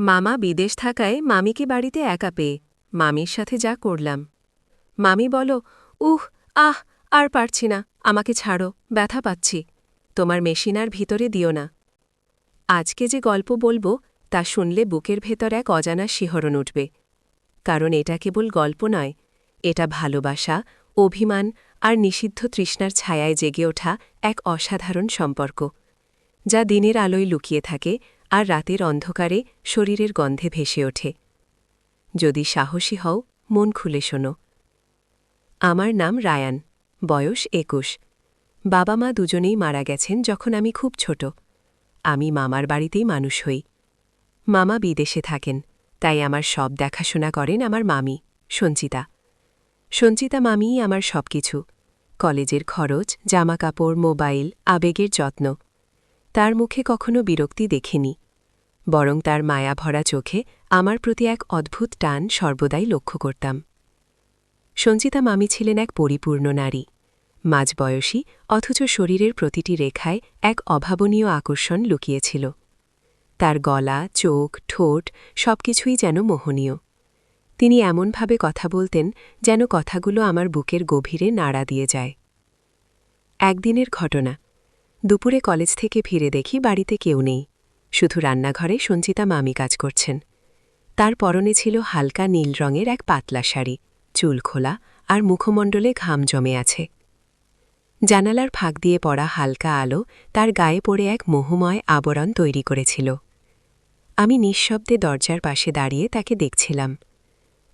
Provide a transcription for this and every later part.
মামা বিদেশ থাকায় মামিকে বাড়িতে একা পেয়ে মামির সাথে যা করলাম। মামি বলো, উহ, আহ, আর পারছি না, আমাকে ছাড়ো, ব্যথা পাচ্ছি, তোমার মেশিন আর ভিতরে দিও না। আজকে যে গল্প বলবো তা শুনলে বুকের ভেতর এক অজানা শিহরণ উঠবে। কারণ এটা কেবল গল্প নয়, এটা ভালোবাসা, অভিমান আর নিষিদ্ধ তৃষ্ণার ছায়ায় জেগে ওঠা এক অসাধারণ সম্পর্ক, যা দিনের আলোয় লুকিয়ে থাকে আর রাতের অন্ধকারে শরীরের গন্ধে ভেসে ওঠে। যদি সাহসী হও, মন খুলে শোনো। আমার নাম রায়ান, বয়স ২১। বাবা মা দুজনেই মারা গেছেন যখন আমি খুব ছোট। আমি মামার বাড়িতেই মানুষ হই। মামা বিদেশে থাকেন, তাই আমার সব দেখাশোনা করেন আমার মামি, সঞ্চিতা। সঞ্চিতা মামিই আমার সব কিছু, কলেজের খরচ, জামাকাপড়, মোবাইল, আবেগের যত্ন। তার মুখে কখনো বিরক্তি দেখিনি, বরং তার মায়াভরা চোখে আমার প্রতি এক অদ্ভুত টান সর্বদাই লক্ষ্য করতাম। সঞ্চিতা মামি ছিলেন এক পরিপূর্ণ নারী, মাঝবয়সী, অথচ শরীরের প্রতিটি রেখায় এক অভাবনীয় আকর্ষণ লুকিয়েছিল। তার গলা, চোখ, ঠোঁট সবকিছুই যেন মোহনীয়। তিনি এমনভাবে কথা বলতেন যেন কথাগুলো আমার বুকের গভীরে নাড়া দিয়ে যায়। একদিনের ঘটনা, দুপুরে কলেজ থেকে ফিরে দেখি বাড়িতে কেউ নেই, শুধু রান্নাঘরে সঞ্চিতা মামি কাজ করছেন। তার পরনে ছিল হালকা নীল রঙের এক পাতলা শাড়ি, চুল খোলা আর মুখমণ্ডলে ঘাম জমে আছে। জানালার ফাঁক দিয়ে পড়া হালকা আলো তার গায়ে পড়ে এক মোহময় আবরণ তৈরি করেছিল। আমি নিঃশব্দে দরজার পাশে দাঁড়িয়ে তাকে দেখছিলাম।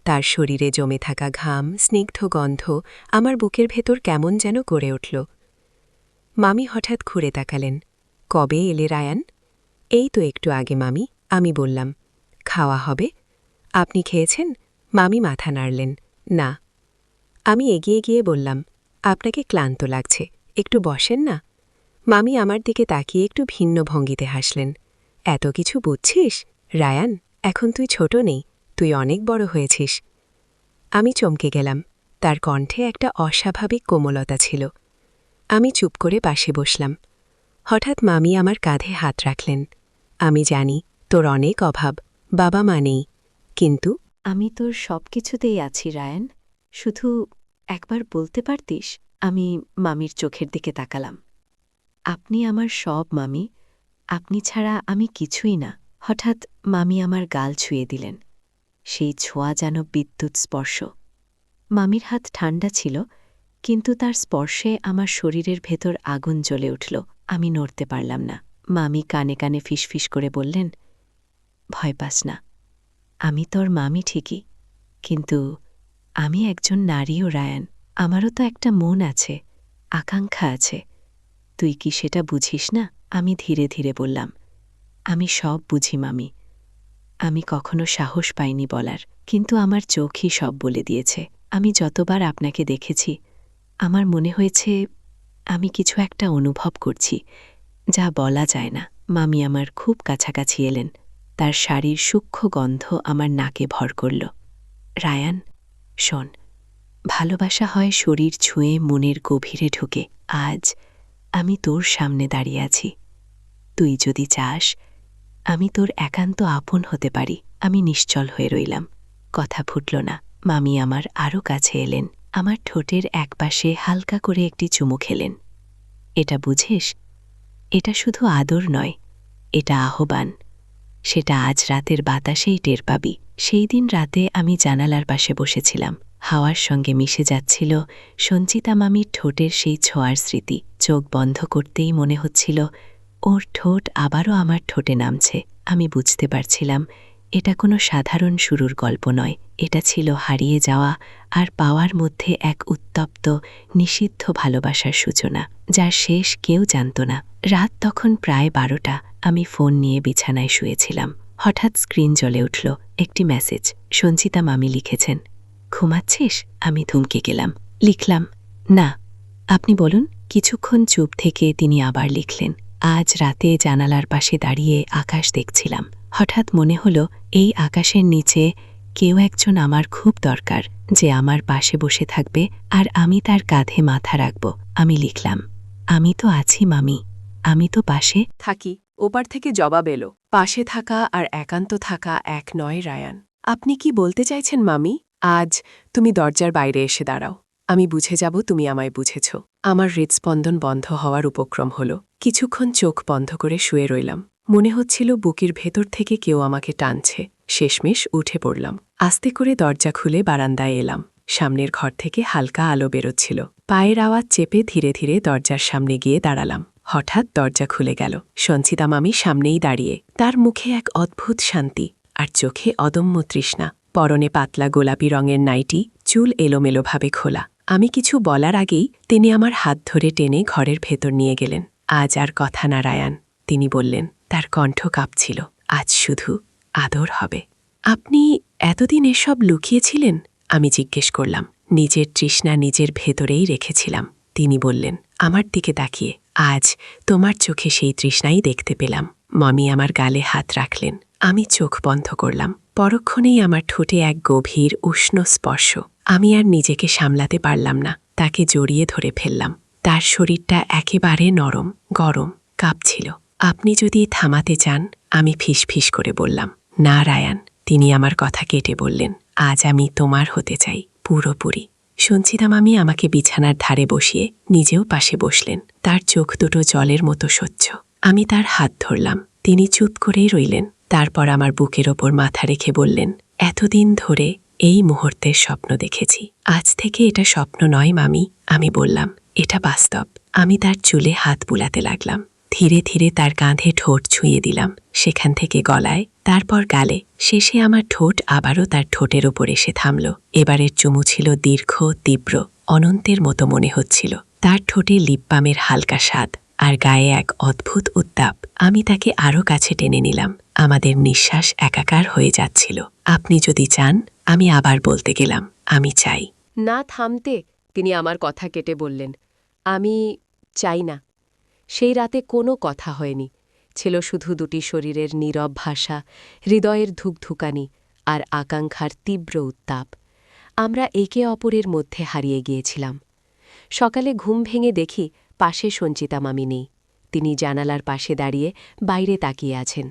তার শরীরে জমে থাকা ঘাম, স্নিগ্ধ গন্ধ আমার বুকের ভেতর কেমন যেন গড়ে উঠল। মামি হঠাৎ ঘুরে তাকালেন। কবে এলে রায়ান? এই তো একটু আগে মামি, আমি বললাম। খাওয়া হবে? আপনি খেয়েছেন? মামি মাথা নাড়লেন। না। আমি এগিয়ে গিয়ে বললাম, আপনাকে ক্লান্ত লাগছে, একটু বসেন না। মামি আমার দিকে তাকিয়ে একটু ভিন্ন ভঙ্গিতে হাসলেন। এত কিছু বুঝছিস রায়ান? এখন তুই ছোট নেই, তুই অনেক বড় হয়েছিস। আমি চমকে গেলাম, তার কণ্ঠে একটা অস্বাভাবিক কোমলতা ছিল। আমি চুপ করে পাশে বসলাম। হঠাৎ মামি আমার কাঁধে হাত রাখলেন। আমি জানি তোর অনেক অভাব, বাবা মা নেই, কিন্তু আমি তোর সব কিছুতেই আছি রায়ান, শুধু একবার বলতে পারতিস? আমি মামির চোখের দিকে তাকালাম। আপনি আমার সব মামি, আপনি ছাড়া আমি কিছুই না। হঠাৎ মামি আমার গাল ছুঁয়ে দিলেন। সেই ছোঁয়া যেন বিদ্যুৎ স্পর্শ। মামির হাত ঠান্ডা ছিল, কিন্তু তার স্পর্শে আমার শরীরের ভেতর আগুন জ্বলে উঠল। আমি নড়তে পারলাম না। মামি কানে কানে ফিসফিস করে বললেন, ভয় পাস না, আমি তোর মামি ঠিকই, কিন্তু আমি একজন নারীও রায়ান। আমারও তো একটা মন আছে, আকাঙ্ক্ষা আছে। তুই কি সেটা বুঝিস না? আমি ধীরে ধীরে বললাম, আমি সব বুঝি মামি। আমি কখনো সাহস পাইনি বলার, কিন্তু আমার চোখই সব বলে দিয়েছে। আমি যতবার আপনাকে দেখেছি, আমার মনে হয়েছে আমি কিছু একটা অনুভব করছি, যা বলা যায় না। মামি আমার খুব কাছাকাছি এলেন। তার শাড়ির সূক্ষ্ম গন্ধ আমার নাকে ভর করল। রায়ান, শোন, ভালোবাসা হয় শরীর ছুঁয়ে মনের গভীরে ঢুকে। আজ আমি তোর সামনে দাঁড়িয়ে আছি। তুই যদি চাস, আমি তোর একান্ত আপন হতে পারি। আমি নিশ্চল হয়ে রইলাম, কথা ফুটল না। মামি আমার আরও কাছে এলেন, আমার ঠোঁটের একপাশে হালকা করে একটি চুমু খেলেন। এটা বুঝিস? এটা শুধু আদর নয়, এটা আহ্বান। সেটা আজ রাতের বাতাসেই টের পাবি। সেই দিন রাতে আমি জানালার পাশে বসেছিলাম। হাওয়ার সঙ্গে মিশে যাচ্ছিল সঞ্চিতা মামির ঠোঁটের সেই ছোঁয়ার স্মৃতি। চোখ বন্ধ করতেই মনে হচ্ছিল ওর ঠোঁট আবারও আমার ঠোঁটে নামছে। আমি বুঝতে পারছিলাম এটা কোনো সাধারণ শুরুর গল্প নয়, এটা ছিল হারিয়ে যাওয়া আর পাওয়ার মধ্যে এক উত্তপ্ত, নিষিদ্ধ ভালোবাসার সূচনা, যার শেষ কেউ জানত না। রাত তখন প্রায় 12টা। আমি ফোন নিয়ে বিছানায় শুয়েছিলাম। হঠাৎ স্ক্রিন জ্বলে উঠল। একটি মেসেজ। সঞ্চিতা মামি লিখেছেন, ঘুমাচ্ছিস? আমি থমকে গেলাম। লিখলাম, না। আপনি বলুন। কিছুক্ষণ চুপ থেকে তিনি আবার লিখলেন, আজ রাতে জানালার পাশে দাঁড়িয়ে আকাশ দেখছিলাম। হঠাৎ মনে হলো এই আকাশের নিচে কেউ একজন আমার খুব দরকার, যে আমার পাশে বসে থাকবে আর আমি তার কাঁধে মাথা রাখব। আমি লিখলাম, আমি তো আছি মামি, আমি তো পাশে থাকি। ওপার থেকে জবাব এলো, পাশে থাকা আর একান্ত থাকা এক নয় রায়ান। আপনি কি বলতে চাইছেন মামি? আজ তুমি দরজার বাইরে এসে দাঁড়াও, আমি বুঝে যাব তুমি আমায় বুঝেছ। আমার হৃদস্পন্দন বন্ধ হওয়ার উপক্রম হল। কিছুক্ষণ চোখ বন্ধ করে শুয়ে রইলাম। মনে হচ্ছিল বুকের ভেতর থেকে কেউ আমাকে টানছে। শেষমেশ উঠে পড়লাম। আস্তে করে দরজা খুলে বারান্দায় এলাম। সামনের ঘর থেকে হালকা আলো বেরোচ্ছিল। পায়ের আওয়াজ চেপে ধীরে ধীরে দরজার সামনে গিয়ে দাঁড়ালাম। হঠাৎ দরজা খুলে গেল। সঞ্চিতা মামি সামনেই দাঁড়িয়ে, তার মুখে এক অদ্ভুত শান্তি আর চোখে অদম্য তৃষ্ণা। পরনে পাতলা গোলাপি রঙের নাইটি, চুল এলোমেলোভাবে খোলা। আমি কিছু বলার আগেই তিনি আমার হাত ধরে টেনে ঘরের ভেতর নিয়ে গেলেন। আজ আর কথা না রায়ান, তিনি বললেন। তার কণ্ঠ কাঁপছিল। আজ শুধু আদর হবে। আপনি এতদিন এসব লুকিয়েছিলেন? আমি জিজ্ঞেস করলাম। নিজের তৃষ্ণা নিজের ভেতরেই রেখেছিলাম। তিনি বললেন, আমার দিকে তাকিয়ে, আজ তোমার চোখে সেই তৃষ্ণাই দেখতে পেলাম। মামি আমার গালে হাত রাখলেন। আমি চোখ বন্ধ করলাম। পরক্ষণেই আমার ঠোঁটে এক গভীর উষ্ণ স্পর্শ। আমি আর নিজেকে সামলাতে পারলাম না, তাকে জড়িয়ে ধরে ফেললাম। তার শরীরটা একেবারে নরম, গরম, কাঁপছিল। আপনি যদি থামাতে চান, আমি ফিসফিস করে বললাম। না রায়ান, তিনি আমার কথা কেটে বললেন, আজ আমি তোমার হতে চাই, পুরোপুরি। সঞ্চিতা মামি আমাকে বিছানার ধারে বসিয়ে নিজেও পাশে বসলেন। তার চোখ দুটো জলের মতো স্বচ্ছ। আমি তার হাত ধরলাম। তিনি চুপ করেই রইলেন। তারপর আমার বুকের ওপর মাথা রেখে বললেন, এতদিন ধরে এই মুহূর্তের স্বপ্ন দেখেছি। আজ থেকে এটা স্বপ্ন নয় মামি, আমি বললাম, এটা বাস্তব। আমি তার চুলে হাত বুলাতে লাগলাম। ধীরে ধীরে তার কাঁধে ঠোঁট ছুঁয়ে দিলাম, সেখান থেকে গলায়, তারপর গালে। শেষে আমার ঠোঁট আবারও তার ঠোঁটের ওপর এসে থামল। এবারের চুমু ছিল দীর্ঘ, তীব্র, অনন্তের মতো মনে হচ্ছিল। তার ঠোঁটে লিপবামের হালকা স্বাদ আর গায়ে এক অদ্ভুত উত্তাপ। আমি তাকে আরও কাছে টেনে নিলাম। আমাদের নিঃশ্বাস একাকার হয়ে যাচ্ছিল। আপনি যদি চান, আমি আবার বলতে গেলাম, আমি চাই। না থামতে তিনি আমার কথা কেটে বললেন, আমি চাই না। সেই রাতে কোনো কথা হয়নি। ছিল শুধু দুটি শরীরের নীরব ভাষা, হৃদয়ের ধুকধুকানি আর আকাঙ্ক্ষার তীব্র উত্তাপ। আমরা একে অপরের মধ্যে হারিয়ে গিয়েছিলাম। সকালে ঘুম ভেঙে দেখি পাশে সঞ্চিতা মামি নেই। তিনি জানালার পাশে দাঁড়িয়ে বাইরে তাকিয়ে আছেন।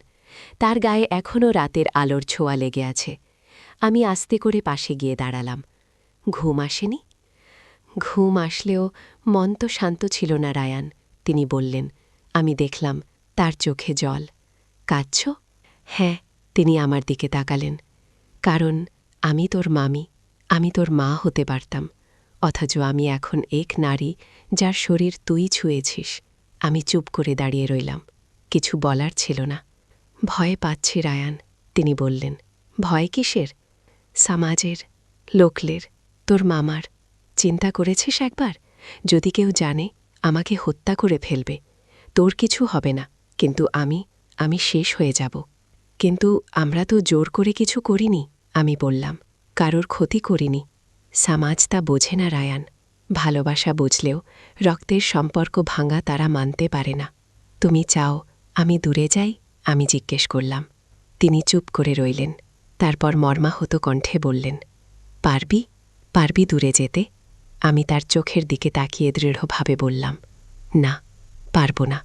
তার গায়ে এখনও রাতের আলোর ছোঁয়া লেগে আছে। আমি আস্তে করে পাশে গিয়ে দাঁড়ালাম। ঘুম আসেনি? ঘুম আসলেও মন তো শান্ত ছিল না রায়ান, তিনি বললেন। আমি দেখলাম তার চোখে জল। কাঁদছ? হ্যাঁ, তিনি আমার দিকে তাকালেন। কারণ আমি তোর মামি, আমি তোর মা হতে পারতাম, অথচ আমি এখন এক নারী যার শরীর তুই ছুঁয়েছিস। আমি চুপ করে দাঁড়িয়ে রইলাম। কিছু বলার ছিল না। ভয় পাচ্ছি রায়ান, তিনি বললেন। ভয় কিসের? সমাজের, লোকলের, তোর মামার। চিন্তা করেছিস একবার? যদি কেউ জানে, আমাকে হত্যা করে ফেলবে। তোর কিছু হবে না, কিন্তু আমি শেষ হয়ে যাব। কিন্তু আমরা তো জোর করে কিছু করিনি, আমি বললাম। কারোর ক্ষতি করিনি। সমাজ তা বোঝে না রায়ান। ভালোবাসা বুঝলেও রক্তের সম্পর্ক ভাঙা তারা মানতে পারে না। তুমি চাও আমি দূরে যাই? আমি জিজ্ঞেস করলাম। তিনি চুপ করে রইলেন। তারপর মর্মাহত কণ্ঠে বললেন, পারবি দূরে যেতে? আমি তার চোখের দিকে তাকিয়ে দৃঢ়ভাবে বললাম, না, পারব না।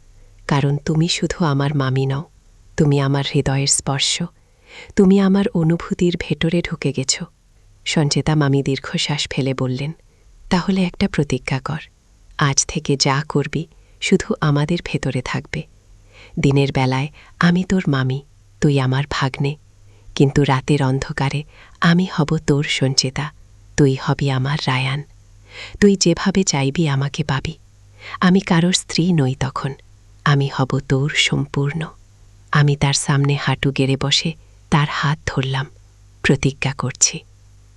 কারণ তুমি শুধু আমার মামি নও, তুমি আমার হৃদয়ের স্পর্শ, তুমি আমার অনুভূতির ভেতরে ঢুকে গেছ। সঞ্চিতা মামি দীর্ঘশ্বাস ফেলে বললেন, তাহলে একটা প্রতিজ্ঞা কর। আজ থেকে যা করবি শুধু আমাদের ভেতরে থাকবে। দিনের বেলায় আমি তোর মামি, তুই আমার ভাগ্নে, কিন্তু রাতের অন্ধকারে আমি হব তোর সঞ্চিতা, তুই হবি আমার রায়ান। তুই যেভাবে চাইবি আমাকে পাবি। আমি কারোর স্ত্রী নই তখন, আমি হব তোর সম্পূর্ণ। আমি তার সামনে হাঁটু গেড়ে বসে তার হাত ধরলাম। প্রতিজ্ঞা করছি,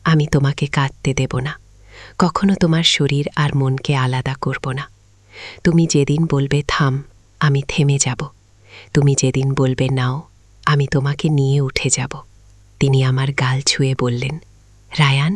আমি তোমাকে কাঁদতে দেব না, কখনো তোমার শরীর আর মনকে আলাদা করব না। তুমি যেদিন বলবে থাম, আমি থেমে যাব। তুমি যেদিন বলবে নাও, আমি তোমাকে নিয়ে উঠে যাব। তিনি আমার গাল ছুঁয়ে বললেন, রায়ান,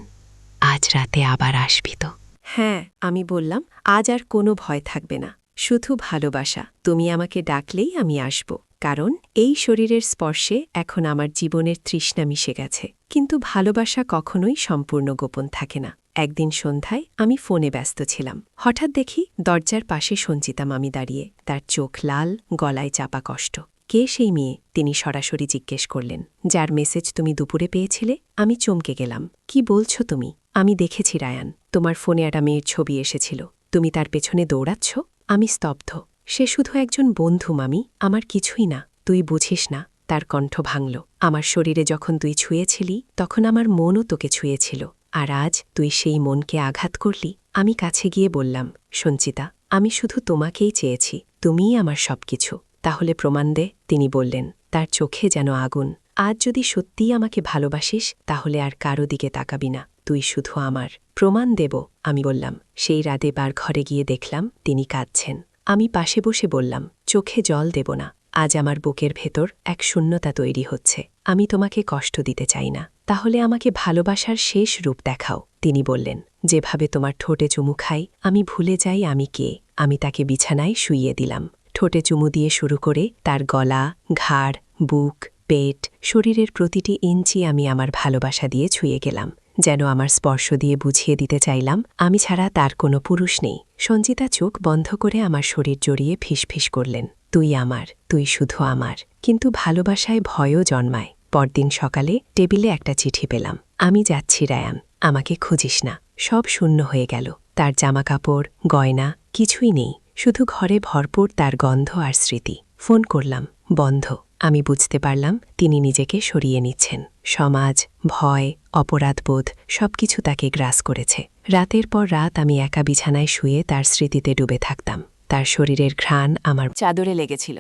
আজ রাতে আবার আসবি তো? হ্যাঁ, আমি বললাম, আজ আর কোনো ভয় থাকবে না, শুধু ভালোবাসা। তুমি আমাকে ডাকলেই আমি আসব, কারণ এই শরীরের স্পর্শে এখন আমার জীবনের তৃষ্ণা মিশে গেছে। কিন্তু ভালোবাসা কখনোই সম্পূর্ণ গোপন থাকে না। একদিন সন্ধ্যায় আমি ফোনে ব্যস্ত ছিলাম। হঠাৎ দেখি দরজার পাশে সঞ্চিতা মামি দাঁড়িয়ে, তার চোখ লাল, গলায় চাপা কষ্ট। কে সেই মেয়ে তিনি সরাসরি জিজ্ঞেস করলেন যার মেসেজ তুমি দুপুরে পেয়েছিলে আমি চমকে গেলাম কি বলছো তুমি আমি দেখেছি রায়ান তোমার ফোনে একটা মেয়ের ছবি এসেছিল তুমি তার পেছনে দৌড়াচ্ছ আমি স্তব্ধ সে শুধু একজন বন্ধু মামি আমার কিছুই না তুই বুঝিস না তার কণ্ঠ ভাঙল আমার শরীরে যখন তুই ছুঁয়েছিলি তখন আমার মনও তোকে ছুঁয়েছিল আর আজ তুই সেই মনকে আঘাত করলি আমি কাছে গিয়ে বললাম সঞ্চিতা আমি শুধু তোমাকেই চেয়েছি তুমিই আমার সবকিছু তাহলে প্রমাণ দে তিনি বললেন তার চোখে যেন আগুন আজ যদি সত্যিই আমাকে ভালোবাসিস তাহলে আর কারো দিকে তাকাবি না তুই শুধু আমার প্রমাণ দেব আমি বললাম সেই রাতে বার ঘরে গিয়ে দেখলাম তিনি কাঁদছেন আমি পাশে বসে বললাম চোখে জল দেব না আজ আমার বুকের ভেতর এক শূন্যতা তৈরি হচ্ছে আমি তোমাকে কষ্ট দিতে চাই না তাহলে আমাকে ভালোবাসার শেষ রূপ দেখাও তিনি বললেন যেভাবে তোমার ঠোঁটে চুমু খাই আমি ভুলে যাই আমি কে আমি তাকে বিছানায় শুইয়ে দিলাম ঠোঁটে চুমু দিয়ে শুরু করে তার গলা ঘাড় বুক পেট শরীরের প্রতিটি ইঞ্চি আমি আমার ভালোবাসা দিয়ে ছুঁয়ে গেলাম যেন আমার স্পর্শ দিয়ে বুঝিয়ে দিতে চাইলাম আমি ছাড়া তার কোনো পুরুষ নেই সঞ্চিতা চোখ বন্ধ করে আমার শরীর জড়িয়ে ফিসফিস করলেন তুই আমার তুই শুধু আমার কিন্তু ভালোবাসায় ভয়ও জন্মায় পরদিন সকালে টেবিলে একটা চিঠি পেলাম আমি যাচ্ছি রায়ান আমাকে খুঁজিস না সব শূন্য হয়ে গেল তার জামাকাপড় গয়না কিছুই নেই শুধু ঘরে ভরপুর তার গন্ধ আর স্মৃতি ফোন করলাম বন্ধ আমি বুঝতে পারলাম তিনি নিজেকে সরিয়ে নিচ্ছেন সমাজ ভয় অপরাধবোধ সবকিছু তাকে গ্রাস করেছে রাতের পর রাত আমি একা বিছানায় শুয়ে তার স্মৃতিতে ডুবে থাকতাম তার শরীরের ঘ্রাণ আমার চাদরে লেগেছিল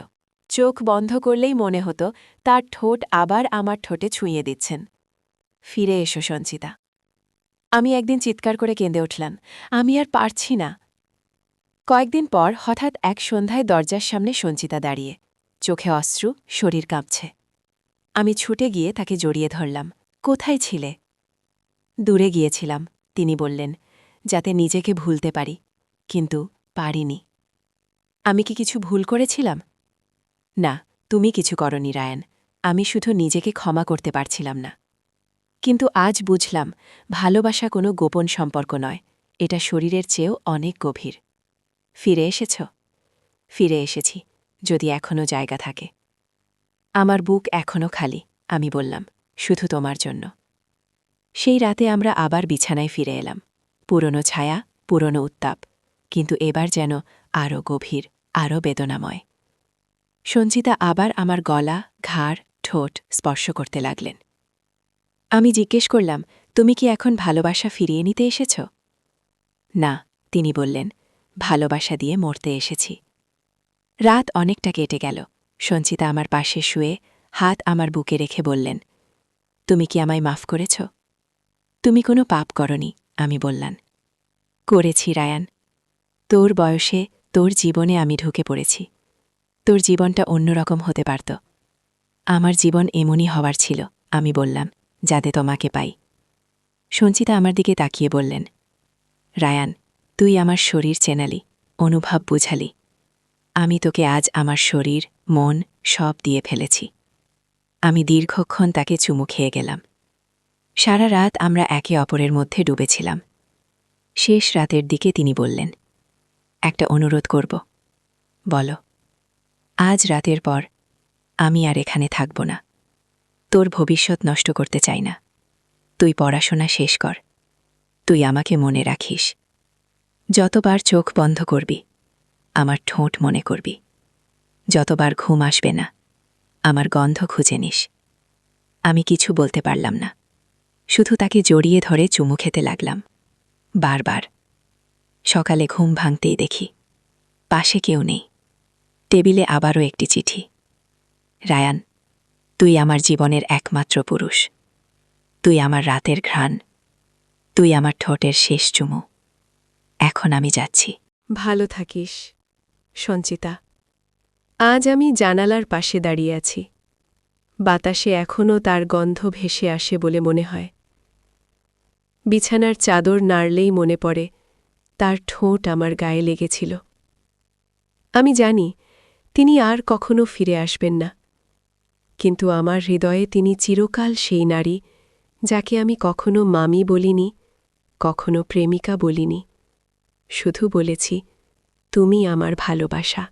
চোখ বন্ধ করলেই মনে হতো তার ঠোঁট আবার আমার ঠোঁটে ছুঁয়ে দিচ্ছেন ফিরে এসো সঞ্চিতা আমি একদিন চিৎকার করে কেঁদে উঠলাম আমি আর পারছি না কয়েকদিন পর হঠাৎ এক সন্ধ্যায় দরজার সামনে সঞ্চিতা দাঁড়িয়ে চোখে অশ্রু শরীর কাঁপছে আমি ছুটে গিয়ে তাকে জড়িয়ে ধরলাম কোথায় ছিলে দূরে গিয়েছিলাম তিনি বললেন যাতে নিজেকে ভুলতে পারি কিন্তু পারিনি আমি কি কিছু ভুল করেছিলাম না তুমি কিছু করনি রায়ান আমি শুধু নিজেকে ক্ষমা করতে পারছিলাম না কিন্তু আজ বুঝলাম ভালোবাসা কোনো গোপন সম্পর্ক নয় এটা শরীরের চেয়েও অনেক গভীর ফিরে এসেছ ফিরে এসেছি যদি এখনও জায়গা থাকে আমার বুক এখনও খালি আমি বললাম শুধু তোমার জন্য সেই রাতে আমরা আবার বিছানায় ফিরে এলাম পুরনো ছায়া পুরনো উত্তাপ কিন্তু এবার যেন আরও গভীর আরও বেদনাময় সঞ্চিতা আবার আমার গলা ঘাড় ঠোঁট স্পর্শ করতে লাগলেন আমি জিজ্ঞেস করলাম তুমি কি এখন ভালোবাসা ফিরিয়ে নিতে এসেছ না তিনি বললেন ভালোবাসা দিয়ে মরতে এসেছি রাত অনেকটা কেটে গেল সঞ্চিতা আমার পাশে শুয়ে হাত আমার বুকে রেখে বললেন তুমি কি আমায় মাফ করেছ তুমি কোনো পাপ করনি আমি বললাম করেছি রায়ান তোর বয়সে তোর জীবনে আমি ঢুকে পড়েছি তোর জীবনটা অন্যরকম হতে পারত আমার জীবন এমনই হওয়ার ছিল আমি বললাম যাতে তোমাকে পাই সঞ্চিতা আমার দিকে তাকিয়ে বললেন রায়ান তুই আমার শরীর চেনালি অনুভব বুঝালি আমি তোকে আজ আমার শরীর মন সব দিয়ে ফেলেছি আমি দীর্ঘক্ষণ তাকে চুমু খেয়ে গেলাম সারা রাত আমরা একে অপরের মধ্যে ডুবেছিলাম শেষ রাতের দিকে তিনি বললেন একটা অনুরোধ করব বলো আজ রাতের পর আমি আর এখানে থাকব না তোর ভবিষ্যৎ নষ্ট করতে চাই না তুই পড়াশোনা শেষ কর তুই আমাকে মনে রাখিস যতবার চোখ বন্ধ করবি আমার ঠোঁট মনে করবি যতবার ঘুম আসবে না আমার গন্ধ খুঁজে নিস আমি কিছু বলতে পারলাম না শুধু তাকে জড়িয়ে ধরে চুমু খেতে লাগলাম বারবার সকালে ঘুম ভাঙতেই দেখি পাশে কেউ নেই টেবিলে আবারও একটি চিঠি রায়ান তুই আমার জীবনের একমাত্র পুরুষ তুই আমার রাতের ঘ্রাণ তুই আমার ঠোঁটের শেষ চুমু এখন আমি যাচ্ছি ভালো থাকিস সঞ্চিতা আজ আমি জানালার পাশে দাঁড়িয়ে আছি বাতাসে এখনও তার গন্ধ ভেসে আসে বলে মনে হয় বিছানার চাদর নাড়লেই মনে পড়ে তার ঠোঁট আমার গায়ে লেগেছিল আমি জানি তিনি আর কখনো ফিরে আসবেন না কিন্তু আমার হৃদয়ে তিনি চিরকাল সেই নারী যাকে আমি কখনো মামি বলিনি কখনো প্রেমিকা বলিনি শুধু বলেছি তুমি আমার ভালোবাসা